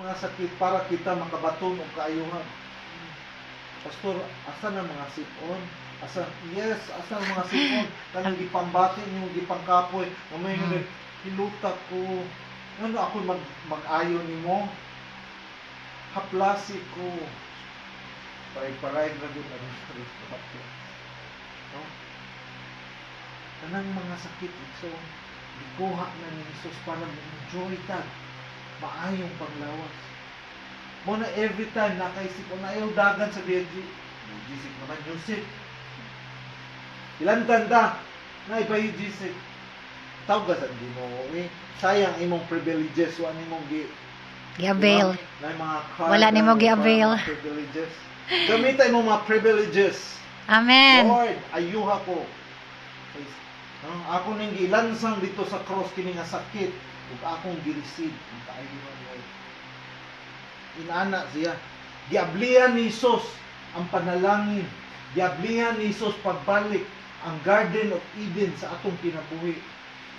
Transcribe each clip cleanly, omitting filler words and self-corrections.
mga sakit para kita makabaton og kaayuhan. Pastor, asa na mga sipon? Asa ang mga sipon? Kanang gipambati niyo, gipangkapoy. Mamay nga hilutak ko. Ano ako mag-ayo nimo? Haplasi ko. Paray-paray na doon ang no? Kanang mga sakit, so gikuha na ni Jesus para ma-enjoy ta. Maayong panglawas. Mo na every time nakaisip ko na ayaw dagan sa BLG. Gisik naman Yusip. Ilan tanda na iba yung gisik. Tawag ka sa di mo. Sayang imong privileges. Wala nimong gi-avail. Na mga card. Wala nimo gi-avail. Privileges. Gamitin mo mga privileges. Amen. Lord, ayuha ko. Ako nang gilansang dito sa cross kini nga sakit ug akong gi-receive ang kaayuhan mo. Inana siya. Giablihan ni Jesus ang panalangin. Giablihan ni Jesus pagbalik ang Garden of Eden sa atong kinabuhi.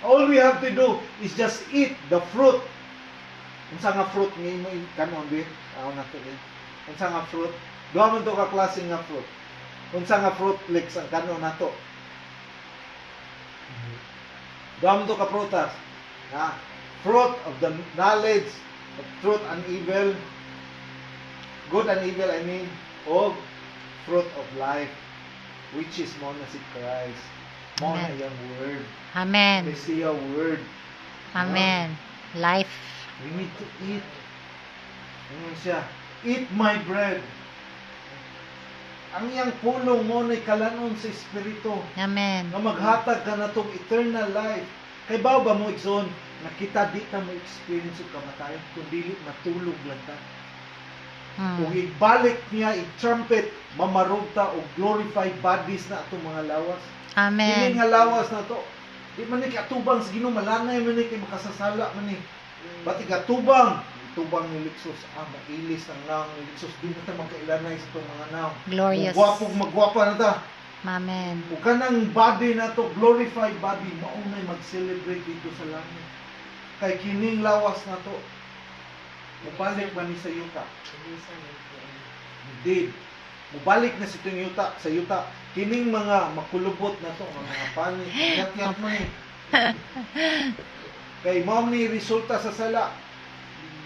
All we have to do is just eat the fruit. Unsa nga fruit nga imo kanon bit? Aw na to din. Unsa nga fruit? Duha man to ka klase nga fruit. Unsa nga fruit lex ang kanon nato? Duha man to ka prutas. Fruit of the knowledge of truth and evil. Good and evil, I mean, of fruit of life, which is mo na si Christ. Mo na yung word. Amen. Messiah word. Amen. Life. We need to eat. Ano siya? Eat my bread. Ang iyang pulong mo na kalanon sa Espiritu. Amen. Na maghatag ka na itong eternal life. Kay ba mo ikson, nakita di ka mo experience yung kamatayan, kundi matulog lang ta. Kung ibalik niya, i-trumpet, mamarog ta o glorified bodies na itong mga lawas. Amen. Hindi nga lawas na to. Di man ni katubang sa Ginoo, malanay man ni kay makasasala man ni. Pati katubang, tubang ni Lixos, mailis ang naong ni Lixos, di na ta magkailanay sa itong mga naong. Glorious. Magwapa na ta. Amen. Kung kanang body na to, glorified body, maunay mag-celebrate dito sa langit. Kay kining lawas na to, mubalik ba ni sa yuta? Indeed. Mubalik na si itong yuta, sa yuta. Kining mga makulubot na to, mga pani, yat-yat mo ni. Kay mo ni resulta sa sala,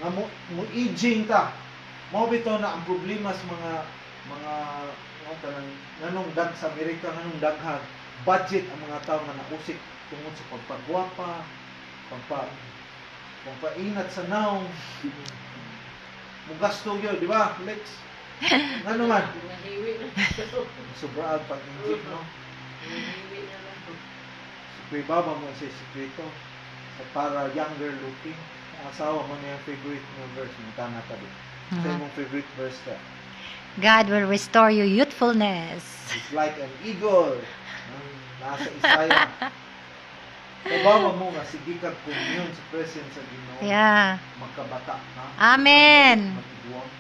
nga mo aging ta. Mo bitaw na ang problema sa mga nanong dag sa Amerika, nanong daghan. Budget ang mga tao nga nausik tungod sa pagpagwapa, pagpainat sa naong. Mugasto yun, di ba, Lex? Ano man? Sobrang pag-injik, no? So, ibaba mo sa sekreto para younger looking. Ang asawa mo na yung favorite mo verse. Mata na tabi. Sa mong favorite verse ka. God will restore your youthfulness. It's like an eagle. Nasa Isaiah. Ibaba mo nga, sige kag commune sa presence sa Ginoo. Yeah. Magkabata na. Amen. Matiguang.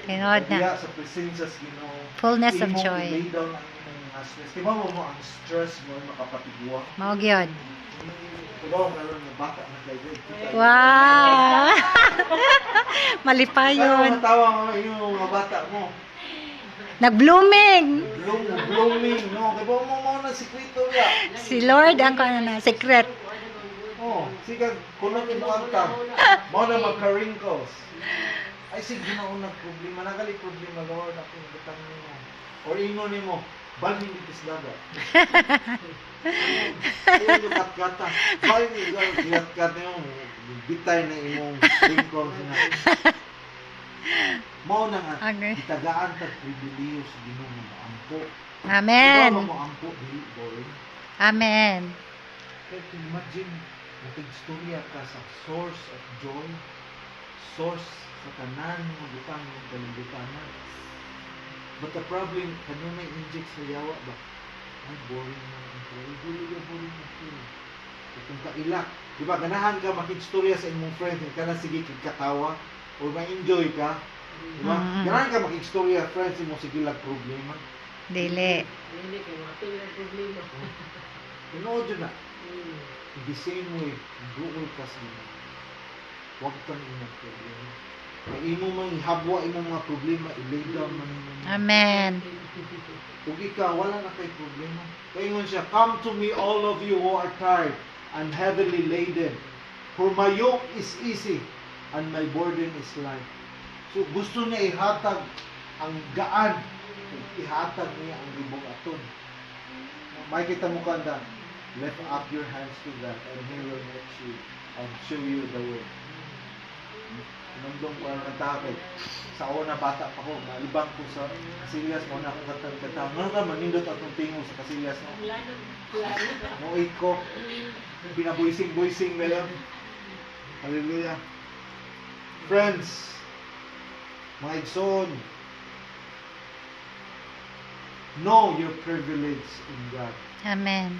Tinod Kaya na. sa presensya sa Ginoo, Fullness of imong joy. i-lay down ang imong mga stress. Ibaba mo ang stress mo makapatiguang. Mao gyud. Ibaba mo nga bata na kayo. Wow. Malipayon. Tawa mo yung mga bata mo. Nag-blooming. Blooming, no? Kaya mo na sikrito ya. Si Lord ang secret. Oh, sige, kunang inuanta. Mo na magka-wrinkles. Ay, sige, ginaunang problema. Nagali problema, Lord. Ako yung butang nimo. Or ingon nimo, balhin itis dagat. Ayun yung kat-kata. Balhin yung kat-kata yung bitay na imong wrinkles na. Mao na nga, itagaan tag pribiliyo sa Ginoo nga ampo. Amen. Ikaw mo ampo, dili boring. Amen. Kaya imagine, nag-istorya ka sa source of joy, source sa tanan ng butang ng kalibutanan. But the problem, kanunay inject sa yawa ba? Ay, boring na ang boring. Dili ka boring na feel. Kung kailak, di ba, ganahan ka makistorya sa imong friend, ka na sige kagkatawa, o ma-enjoy ka, di ba? Ganahan ka makistorya friends, mo sige lag problema. Dili. Hindi kayo makatuloy ang problema. Tinood yun na. In the same way, duol ka sa mga. Huwag kang inang problema. Kay imo man ihabwa imong mga problema, i-lay down man mo. Amen. Kung ikaw, wala na kay problema. Kaya siya, come to me all of you who are tired and heavily laden, for my yoke is easy and my burden is light. So gusto niya ihatag ang gaan, ihatag niya ang libong aton. Makikita mo kanda, lift up your hands to that and He will let you and show you the way. Nandong ko ang nagtakit. Sa una bata pa ko, nalibang ko sa Kasilyas mo na akong katang-katang. Ano ka, manindot atong tingo sa Kasilyas mo. Muit ko. Pinabuising-buising na lang. Hallelujah. Friends, mga igsoon, know your privilege in God. Amen.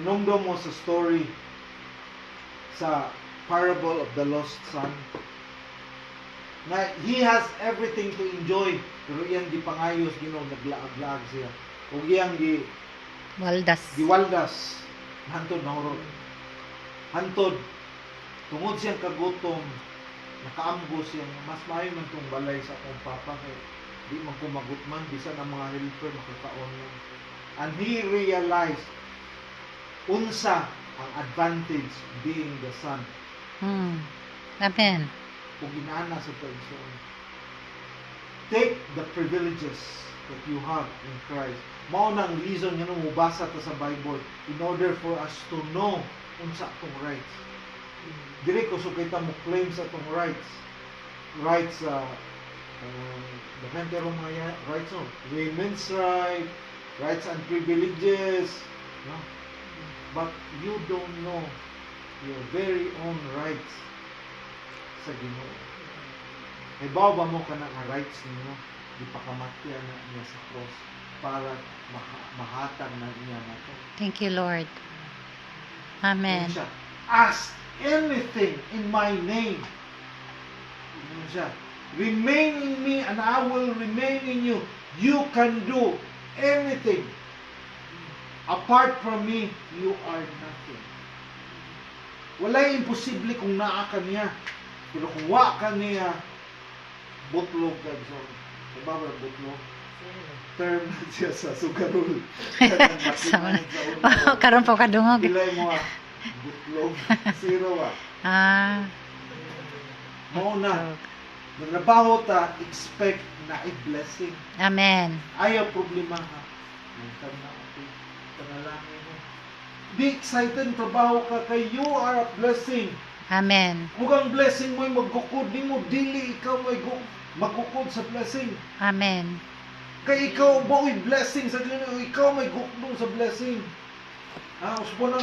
Inungdo mo sa story sa parable of the lost son na he has everything to enjoy pero iyang gipangayos Ginoo naglaag-laag siya ug iyang Waldas. giwaldas hantod nahurot hantod tungod siyang kagutom nakaamgo siya mas maayo man tong balay sa akong papa kay di man ko magutman bisan ang mga helper makakaon man. And he realized unsa ang advantage being the son. Amen. Kung ginana sa person. Take the privileges that you have in Christ. Mao nang reason nga nung mubasa ta sa Bible in order for us to know unsa atong rights. Dili ko kita mo claim sa atong rights. Rights depende ron mga rights no. Women's rights and privileges, no? But you don't know your very own rights sa Ginoo. May ba mo ka na nga rights ninyo? Di pa kamatyan na niya sa cross para mahatag na niya na to. Thank you, Lord. Amen. Siya, ask anything in my name. Siya, remain in me and I will remain in you. You can do anything. Apart from me, you are nothing. Walay imposible kung naa ka niya. Pero kung wa ka niya, butlog ka. So, diba ba butlog? Term na siya sa sugarol. Karon po kadungog. Ilay mo butlog. Zero Mauna. Nagtrabaho ta, expect na i-blessing. Amen. Ayaw problema ha. Nagtan na ako. Panalangin mo. Be excited, trabaho ka kay you are a blessing. Amen. Kung ang blessing mo ay magkukod ni mo, dili ikaw ay magkukod sa blessing. Amen. Kay ikaw ba ay blessing sa dili, ikaw may gukdong sa blessing. Usbo